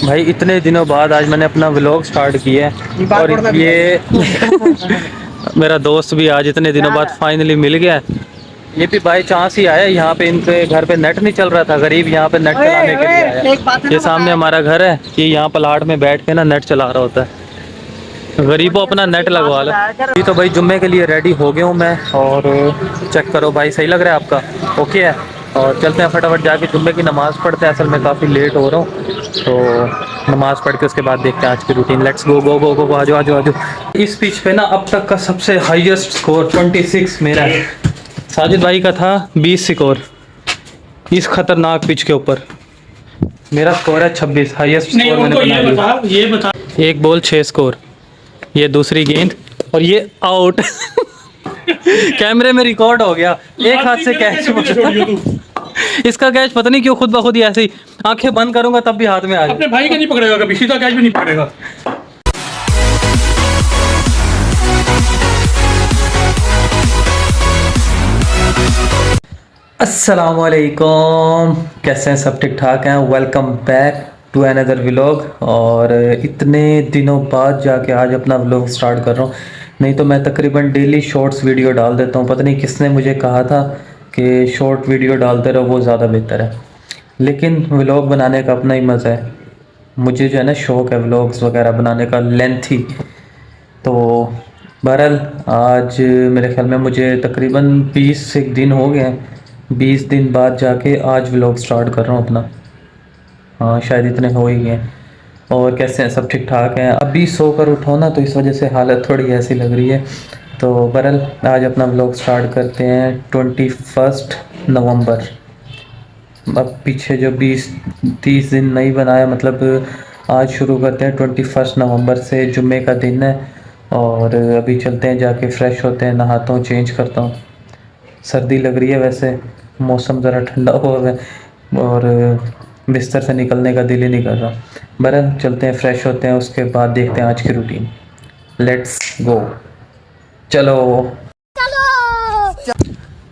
भाई इतने दिनों बाद आज मैंने अपना व्लॉग स्टार्ट किया है और ये मेरा दोस्त भी आज इतने दिनों बाद फाइनली मिल गया है। ये भी बाई चांस ही आया, यहाँ पे इनके घर पे नेट नहीं चल रहा था, गरीब यहाँ पे नेट चलाने के लिए आया। ये सामने हमारा घर है, ये यहाँ प्लाट में बैठ के ना नेट चला रहा होता है, गरीबों अपना नेट लगवा लो। जी तो भाई जुम्मे के लिए रेडी हो गया हूँ मैं, और चेक करो भाई सही लग रहा है आपका? ओके है। और चलते हैं फटाफट जाके जुम्मे की नमाज़ पढ़ते हैं, असल में काफ़ी लेट हो रहा हूँ, तो नमाज़ पढ़ के उसके बाद देखते हैं आज की रूटीन। लेट्स गो गो गो गो, आ जाओ आ जाओ आ जाओ। इस पिच पे ना अब तक का सबसे हाईएस्ट स्कोर 26 मेरा है। साजिद भाई का था 20 स्कोर इस खतरनाक पिच के ऊपर। मेरा स्कोर है 26, हाईएस्ट स्कोर मैंने बना लिया। एक बॉल 6 स्कोर, ये दूसरी गेंद और ये आउट। कैमरे में रिकॉर्ड हो गया, एक हाथ से कैच। इसका कैच पता नहीं क्यों खुद ब खुद ही ऐसे ही आंखें बंद करूंगा तब भी हाथ में आ जाए। अपने भाई का नहीं पकड़ेगा कभी, सीधा कैच भी नहीं पकड़ेगा। अस्सलाम वालेकुम, कैसे हैं सब? ठीक ठाक हैं? Welcome back to another vlog. और इतने दिनों बाद जाके आज अपना व्लॉग स्टार्ट कर रहा हूँ, नहीं तो मैं तकरीबन डेली शॉर्ट्स वीडियो डाल देता हूँ। पता नहीं किसने मुझे कहा था कि शॉर्ट वीडियो डालते रहो, वो ज़्यादा बेहतर है, लेकिन व्लॉग बनाने का अपना ही मज़ा है। मुझे जो है ना शौक़ है व्लॉग्स वगैरह बनाने का, लेंथी। तो बहरहाल आज मेरे ख्याल में मुझे तकरीबन 20 एक दिन हो गए हैं, 20 दिन बाद जाके आज व्लॉग स्टार्ट कर रहा हूँ अपना। हाँ शायद इतने हो ही गए। और कैसे हैं सब? ठीक ठाक हैं? अभी सोकर उठो ना, तो इस वजह से हालत थोड़ी ऐसी लग रही है। तो बहरहाल आज अपना व्लॉग स्टार्ट करते हैं 21 नवंबर। अब पीछे जो 20-30 दिन नहीं बनाया, मतलब आज शुरू करते हैं 21 नवंबर से। जुम्मे का दिन है और अभी चलते हैं, जाके फ़्रेश होते हैं, नहाता हूँ, चेंज करता हूँ। सर्दी लग रही है, वैसे मौसम ज़रा ठंडा हुआ है और बिस्तर से निकलने का दिल ही नहीं कर रहा। बहरहाल चलते हैं, फ़्रेश होते हैं, उसके बाद देखते हैं आज की रूटीन। लेट्स गो, चलो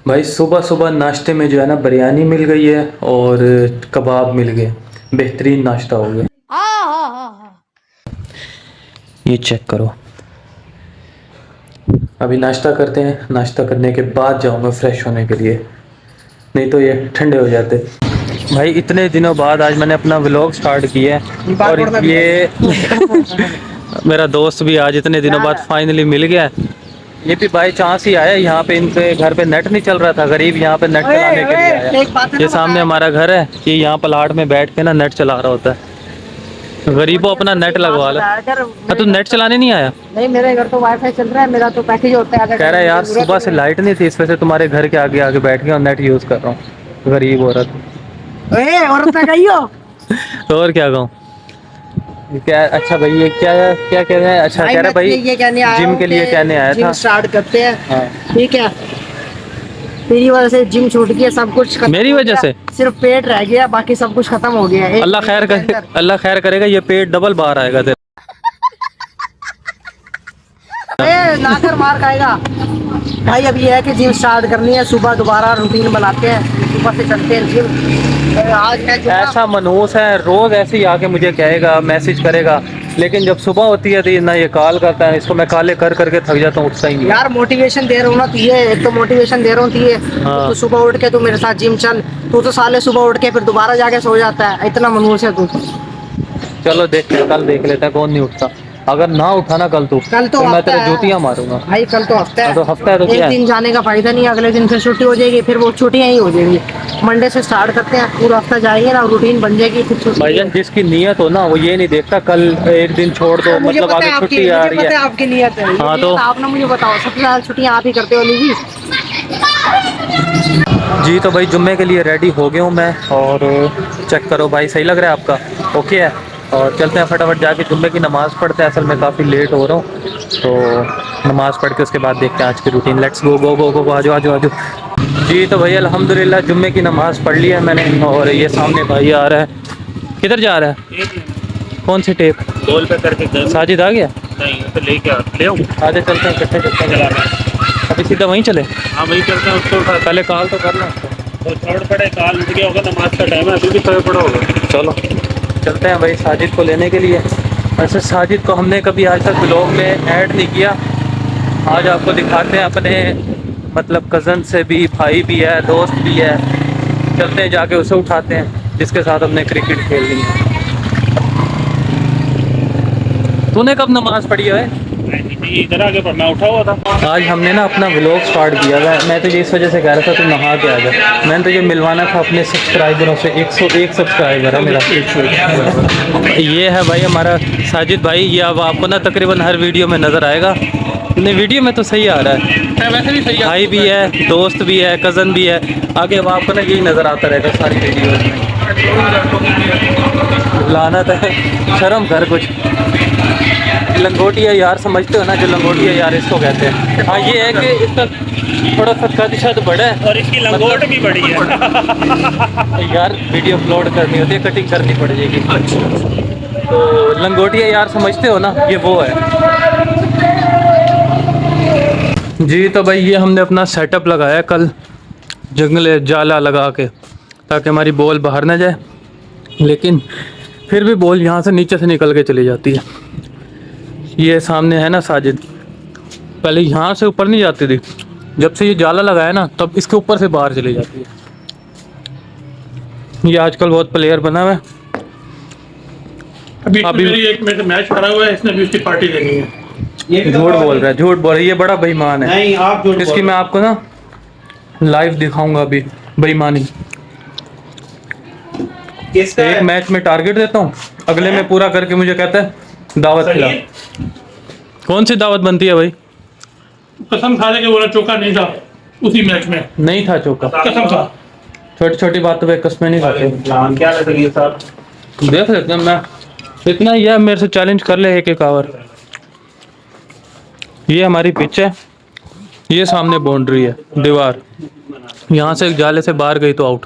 भाई। सुबह सुबह नाश्ते में जो है ना बिरयानी मिल गई है और कबाब मिल गए, बेहतरीन नाश्ता हो गया। ये चेक करो। अभी नाश्ता करते हैं, नाश्ता करने के बाद जाऊंगा फ्रेश होने के लिए, नहीं तो ये ठंडे हो जाते। भाई इतने दिनों बाद आज मैंने अपना व्लॉग स्टार्ट किया है और ये मेरा दोस्त भी आज इतने दिनों बाद फाइनली मिल गया है। ये भी बाई चांस ही आया, यहाँ पे इनके घर पे नेट नहीं चल रहा था, गरीब यहाँ पे नेट चलाने के लिए आया। ये सामने हमारा घर है, ये यहाँ प्लाट में बैठ के ना नेट चला रहा होता है, गरीबों अपना नेट लगवा लो। तू नेट चलाने नहीं आया? नहीं, मेरे घर तो वाईफाई चल रहा है, मेरा तो पैकेज होता है। कह रहा है यार सुबह से लाइट नहीं थी, इस वजह से तुम्हारे घर के आगे आगे बैठ के और नेट यूज़ कर रहा हूँ। गरीब औरत। औरत पे गई हो? और क्या कहूँ? क्या? अच्छा भाई ये क्या क्या कह रहे हैं? अच्छा कह रहा है भाई ये कहने आया जिम के लिए कहने आया था, स्टार्ट करते हैं। हाँ। ठीक है, तेरी वजह से जिम छूट गया, सब कुछ खत्म। मेरी वजह से सिर्फ पेट रह गया, बाकी सब कुछ खत्म हो गया है। अल्लाह खैर करे, अल्लाह खैर करेगा, ये पेट डबल बाहर आएगा तेरा। लाकर मार खाएगा भाई। अब ये है कि जिम स्टार्ट करनी है, सुबह दोबारा रूटीन बनाते हैं, सुबह से चलते हैं जिम। आज ऐसा मनहूस है, रोज ऐसे ही आके मुझे कहेगा, मैसेज करेगा, लेकिन जब सुबह होती है तो ना ये कॉल करता है, इसको मैं कॉलें कर करके थक जाता हूँ, उठता ही नहीं। यार मोटिवेशन दे रहा हूँ ना तुझे, एक तो मोटिवेशन दे रहा हूँ तुझे। हाँ। तो सुबह उठ के तू मेरे साथ जिम चल, तू तो साले सुबह उठ के फिर दोबारा जाके सो जाता है, इतना मनहूस है तू। चलो देखते हैं, कल देख लेते हैं कौन नहीं उठता। अगर ना उठाना कल तो मैं तेरे जूतियाँ मारूंगा भाई। कल तो हफ्ता है, तो हफ्ता है तो एक दिन जाने का फायदा नहीं, अगले दिन फिर छुट्टी हो जाएगी, फिर वो छुट्टियां ही हो जाएंगी। मंडे से स्टार्ट करते हैं, पूरा हफ्ता जाएंगे ना, रूटीन बन जाएगी। भाईजान जिसकी नियत हो ना वो ये नहीं देखता कल एक दिन छोड़ दो, मतलब आगे छुट्टी आ रही है। आपकी नियत है। हाँ तो आप ना मुझे बताओ, सबसे ज्यादा छुट्टियां आप ही करते हो जी? जी तो भाई जुम्मे के लिए रेडी हो गया हूँ मैं, और चेक करो भाई सही लग रहा है आपका? ओके है। और चलते हैं फटाफट जाके जुम्मे की नमाज़ पढ़ते हैं, असल में काफ़ी लेट हो रहा हूँ, तो नमाज़ पढ़ के उसके बाद देखते हैं आज की रूटीन। लेट्स गो गो गो गो, आ जाओ आ जाओ आ जाओ। जी तो भैया अल्हम्दुलिल्लाह जुम्मे की नमाज़ पढ़ ली है मैंने, और ये सामने भाई आ रहा है। किधर जा रहा है? कौन सी टेप? गोल पे करके साजिद आ गया? नहीं तो लेके ले आऊँ। आगे चलते हैं, इकट्ठे चलते हैं, अभी सीधा वहीं चले। हाँ वही चलते हैं, उसको पहले कॉल तो करना। वो छोड़ पड़े, काल उठ गया होगा, नमाज का टाइम है, अभी भी सोए पड़ा होगा। चलो चलते हैं भाई साजिद को लेने के लिए। वैसे साजिद को हमने कभी आज तक ब्लॉग में ऐड नहीं किया, आज आपको दिखाते हैं। अपने मतलब कज़न से भी, भाई भी है, दोस्त भी है, चलते हैं जाके उसे उठाते हैं जिसके साथ हमने क्रिकेट खेलनी है। तूने कब नमाज़ पढ़ी है? इधर आगे पर मैं उठा हुआ था। आज हमने ना अपना व्लॉग स्टार्ट किया था। मैं तुझे इस वजह से कह रहा था तू नहा के आ जा। मैंने तुझे मिलवाना था अपने सब्सक्राइबरों से। 101 सब्सक्राइबर है मेरा। ये है भाई हमारा साजिद भाई। ये अब आपको ना तकरीबन हर वीडियो में नज़र आएगा। नहीं, वीडियो में तो सही आ रहा है, वैसे भी सही है। भाई भी है, दोस्त भी है, कज़न भी है। आगे अब आपको ना यही नज़र आता रहेगा सारी वीडियो में। लानत है, शर्म कर कुछ। लंगोटिया यार समझते हो ना, जो लंगोटिया यार इसको कहते हैं। हाँ, ये है कि इसका थोड़ा सा कद शद बड़ा है और इसकी लंगोट भी बड़ी है। यार वीडियो अपलोड करनी होती है, कटिंग करनी पड़ जाएगी। तो लंगोटिया यार समझते हो ना, ये वो है जी। तो भाई ये हमने अपना सेटअप लगाया कल जंगल जाला लगा के, ताकि हमारी बॉल बाहर ना जाए, लेकिन फिर भी बॉल यहाँ से नीचे से निकल के चली जाती है। ये सामने है ना साजिद, पहले यहाँ से ऊपर नहीं जाती थी, जब से ये जाला लगाया ना तब इसके ऊपर से बाहर चली जाती है। ये आजकल बहुत प्लेयर बना हुआ है। अभी मेरी एक में मैच खड़ा हुआ है, इसने भी उसकी पार्टी देनी है। झूठ बोल रहा है, झूठ बोल रहा है, ये बड़ा बेईमान है। नहीं, आप झूठ इसकी मैं आपको ना लाइव दिखाऊंगा अभी बेईमानी। एक मैच में टारगेट देता हूँ, अगले में पूरा करके मुझे कहता है दावत खिला। कौन सी दावत बनती है भाई? कसम खा ले के बोला चौका नहीं था उसी मैच में। नहीं था चौका, कसम खा। छोटी छोटी बातों पे कस्में नहीं खाते। क्या लगेगी साहब? देख लेते हैं, मैं इतना ही है, मेरे से चैलेंज कर ले एक ओवर। ये हमारी पिच है, ये सामने बाउंड्री है, दीवार। यहाँ से एक जाले से बाहर गई तो आउट।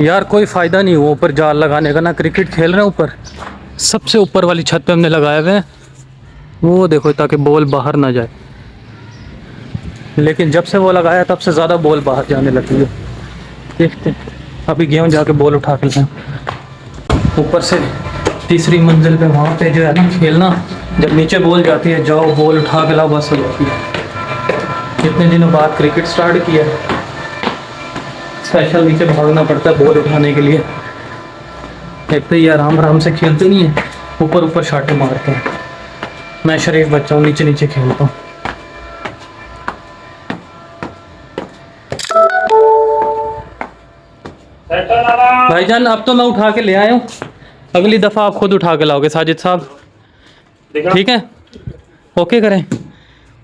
यार कोई फ़ायदा नहीं हुआ ऊपर जाल लगाने का ना, क्रिकेट खेल रहे हैं ऊपर, सबसे ऊपर वाली छत पे हमने लगाए हुए हैं, वो देखो, ताकि बॉल बाहर ना जाए। लेकिन जब से वो लगाया तब से ज़्यादा बॉल बाहर जाने लगी है। देखते हैं, अभी गेम जाके बॉल उठा के लाएं ऊपर से। तीसरी मंजिल पे वहाँ पे जो है ना खेलना, जब नीचे बॉल जाती है जाओ बॉल उठा के लाओ, बस हो जाती है। कितने दिनों बाद क्रिकेट स्टार्ट किया, स्पेशल नीचे भागना पड़ता है बॉल उठाने के लिए। एक तो ये आराम आराम से खेलते नहीं है, ऊपर ऊपर शाटे मारते हैं। मैं शरीफ बच्चा हूँ, नीचे नीचे खेलता हूँ। भाईजान अब तो मैं उठा के ले आया हूँ, अगली दफ़ा आप खुद उठा के लाओगे साजिद साहब, ठीक है? ओके करें,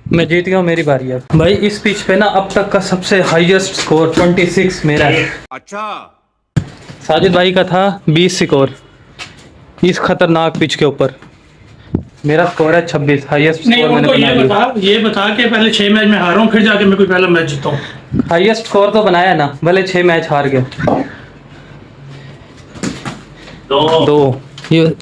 मैं जीत गया हूँ, मेरी बारी है भाई। इस पिच पे ना अब तक का सबसे हाईएस्ट स्कोर 26 मेरा है। अच्छा, साजिद भाई का था 20 स्कोर इस खतरनाक पिच के ऊपर। मेरा स्कोर है 26, हाईएस्ट स्कोर मैंने बनाया। ये बता के पहले 6 मैच में हारा हूँ, फिर जाके मैं कोई पहला मैच जीता हूँ। हाईएस्ट स्कोर तो बनाया ना, भले 6 मैच हार गए। दो ये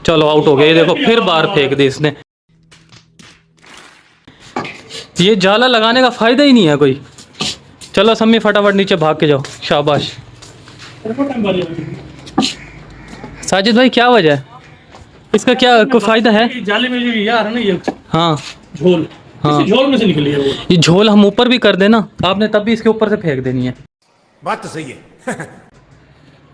चलो आउट हो गया। ये देखो फिर बाहर फेंक दी इसने। ये जाला लगाने का फायदा ही नहीं है कोई। चलो सम्मी फटाफट नीचे भाग के जाओ, शाबाश। साजिद भाई क्या वजह है इसका, क्या कोई फायदा है? जाले में जो यार है ना ये, हाँ झोल, हाँ, झोल में से निकली है वो। ये झोल हम ऊपर भी कर देना आपने, तब भी इसके ऊपर से फेंक देनी है। बात तो सही है।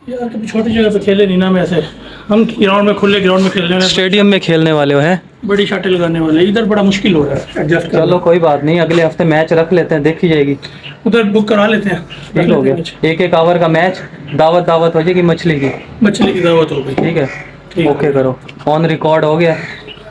यार कभी छोटी जगह पे खेले नहीं ना, मैं ऐसे हम ग्राउंड में, खुले ग्राउंड में खेलने वाले, स्टेडियम में खेलने वाले हो हैं, बड़ी शाटें लगाने वाले, इधर बड़ा मुश्किल हो रहा है एडजस्ट। चलो कोई बात नहीं, अगले हफ्ते मैच रख लेते हैं, देखी जाएगी। उधर बुक करा लेते हैं, ठीक हो गया, एक आवर का मैच, दावत हो जाएगी मछली की, मछली की दावत हो गई। ठीक है, ओके करो, ऑन रिकॉर्ड हो गया।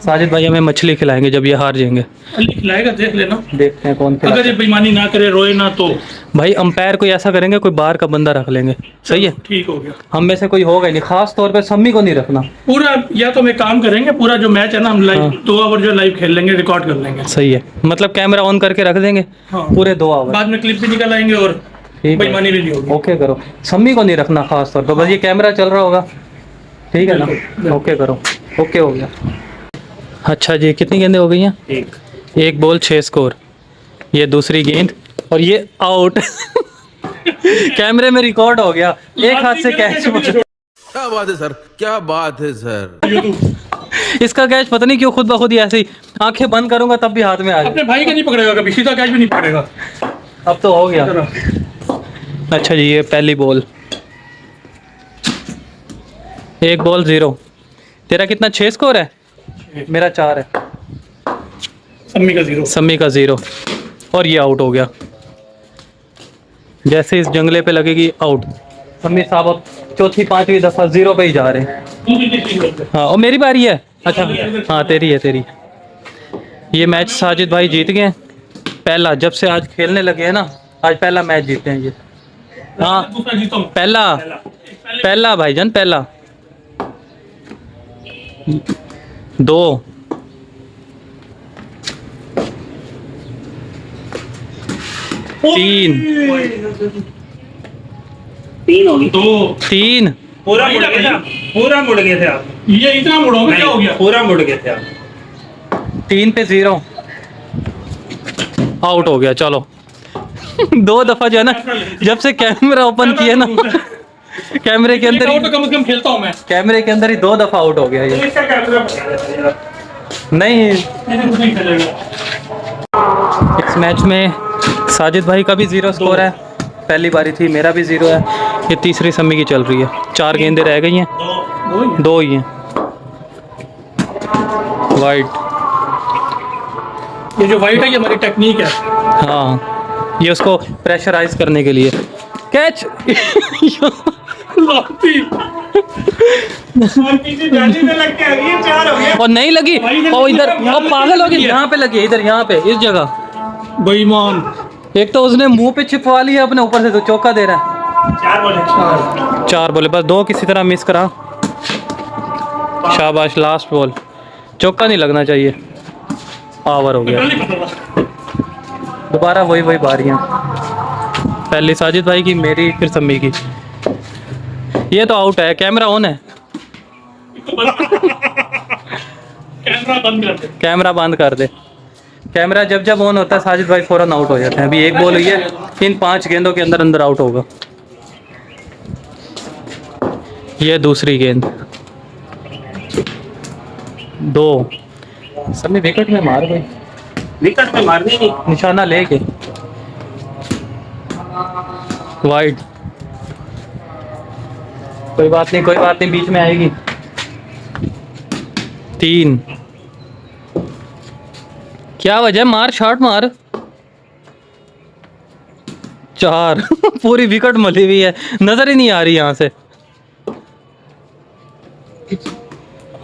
साजिद भाई हमें मछली खिलाएंगे जब ये हार जाएंगे। खिलाएगा, देख लेना, देखते हैं कौन खिलाता है। अगर ये बेईमानी ना करे, रोए ना, तो भाई अंपायर कोई ऐसा करेंगे, कोई बाहर का बंदा रख लेंगे, सही है? ठीक हो गया। हम में से कोई होगा ही नहीं, खास तौर पे सम्मी को नहीं रखना पूरा। या तो मैं काम करेंगे, पूरा जो मैच है ना हम लाइव 2 आवर जो लाइव खेल लेंगे, रिकॉर्ड कर लेंगे। सही है, मतलब कैमरा ऑन करके रख देंगे पूरे 2 आवर, बाद में क्लिप भी निकल आएंगे और बेईमानी भी नहीं होगी। ओके करो, सम्मी को नहीं रखना खास तौर पर, बस ये कैमरा चल रहा होगा, ठीक है ना? ओके करो, ओके हो गया। अच्छा जी, कितनी गेंदें हो गई हैं? एक बॉल 6 स्कोर। ये दूसरी गेंद और ये आउट। कैमरे में रिकॉर्ड हो गया, एक हाथ से कैच। क्या बात है सर, क्या बात है सर। इसका कैच पता नहीं क्यों खुद ब खुद ही ऐसे ही आंखें बंद करूंगा तब भी हाथ में आ जाए। अपने भाई का नहीं पकड़ेगा कभी, सीधा कैच भी नहीं पकड़ेगा। अब तो हो गया। अच्छा जी, ये पहली बॉल, एक बॉल 0। तेरा कितना 6 स्कोर है? मेरा 4 है। सम्मी का 0। सम्मी का 0 और ये आउट हो गया। जैसे इस जंगले पे लगेगी आउट। सम्मी साहब अब चौथी 5वीं दफा 0 पे ही जा रहे हैं। हाँ, और मेरी बारी है। अच्छा हाँ, तेरी है। ये मैच साजिद भाई जीत गए। पहला, जब से आज खेलने लगे हैं ना, आज पहला मैच जीते हैं ये। हाँ पहला भाईजान, पहला। 2 3 होगी 2 3 पूरा मुड़ गए थे आप, पूरा मुड़ गए थे आप। ये इतना मुड़ोगे, क्या हो गया? पूरा मुड़ गए थे आप। 3 पे 0 आउट हो गया। चलो 2 दफा जो है ना, जब से कैमरा ओपन किया ना, कैमरे के अंदर तो कम से कम खेलता हूँ मैं। कैमरे के अंदर ही 2 दफा आउट हो गया ये। इसका कैमरा बता देना। नहीं, ये कुछ नहीं खेलेगा। इस मैच में साजिद भाई का भी 0 स्कोर है। पहली बारी थी, मेरा भी 0 है। ये तीसरी सम्मी की चल रही है। 4 गेंदें रह गई हैं, 2 ही हैं। वाइड, ये जो वाइट है ये हमारी टेक्निक है। हाँ, ये उसको प्रेशराइज करने के लिए। कैच। लाती। किसी जाली में लग के आ गई है, 4 हो गया। और नहीं लगी, और इधर और पागल हो गई। यहाँ पे लगी, इधर, यहाँ पे, इस जगह। बेईमान। एक तो उसने मुंह पे छिपवा लिया अपने, ऊपर से तो चौका दे रहा है। 4 बोले। 4 बोले, बस 2 किसी तरह मिस करा। शाबाश, लास्ट बॉल। चौका नहीं लगना चाहिए। पावर हो गया। दोबारा वही बारियां। पहले साजिद भाई की, मेरी, फिर सम्मी की। ये तो आउट है। कैमरा ऑन है। कैमरा बंद कर दे। कैमरा बंद कर दे। कैमरा जब जब ऑन होता है साजिद भाई फौरन आउट हो जाते हैं। अभी 1 बॉल हुई है, इन 5 गेंदों के अंदर अंदर आउट होगा। ये दूसरी गेंद, 2। सम्मी विकेट में मार गई, विकेट में मारनी नहीं। निशाना लेके। वाइड, कोई बात नहीं, बीच में आएगी। 3। क्या वजह, मार, शॉट मार। 4। पूरी विकेट मली हुई है, नजर ही नहीं आ रही यहाँ से।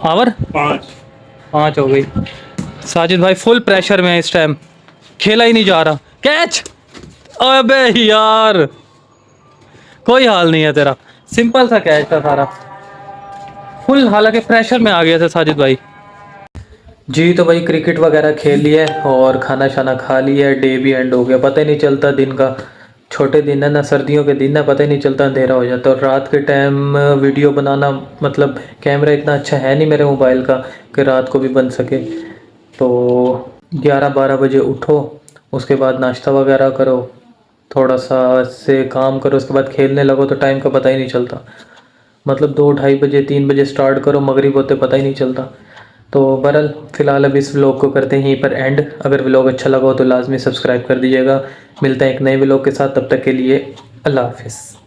आवर 5 हो गई। साजिद भाई फुल प्रेशर में है इस टाइम, खेला ही नहीं जा रहा। कैच। अबे यार, कोई हाल नहीं है तेरा। सिंपल सा कैच था सारा, फुल। हालांकि प्रेशर में आ गया था साजिद भाई जी। तो भाई क्रिकेट वगैरह खेल लिया और खाना शाना खा लिया। डे भी एंड हो गया, पता ही नहीं चलता दिन का। छोटे दिन है ना, सर्दियों के दिन है, पता ही नहीं चलता, अंधेरा हो जाता। और रात के टाइम वीडियो बनाना, मतलब कैमरा इतना अच्छा है नहीं मेरे मोबाइल का कि रात को भी बन सके। तो 11-12 बजे उठो, उसके बाद नाश्ता वगैरह करो, थोड़ा सा से काम करो, उसके बाद खेलने लगो तो टाइम का पता ही नहीं चलता। मतलब 2-2:30 बजे 3 बजे स्टार्ट करो, मगरिब होते पता ही नहीं चलता। तो बहरहाल फ़िलहाल अब इस व्लॉग को करते हैं यहीं पर एंड। अगर व्लॉग अच्छा लगा हो तो लाजमी सब्सक्राइब कर दीजिएगा। मिलते हैं एक नए व्लॉग के साथ, तब तक के लिए अल्लाह हाफिज़।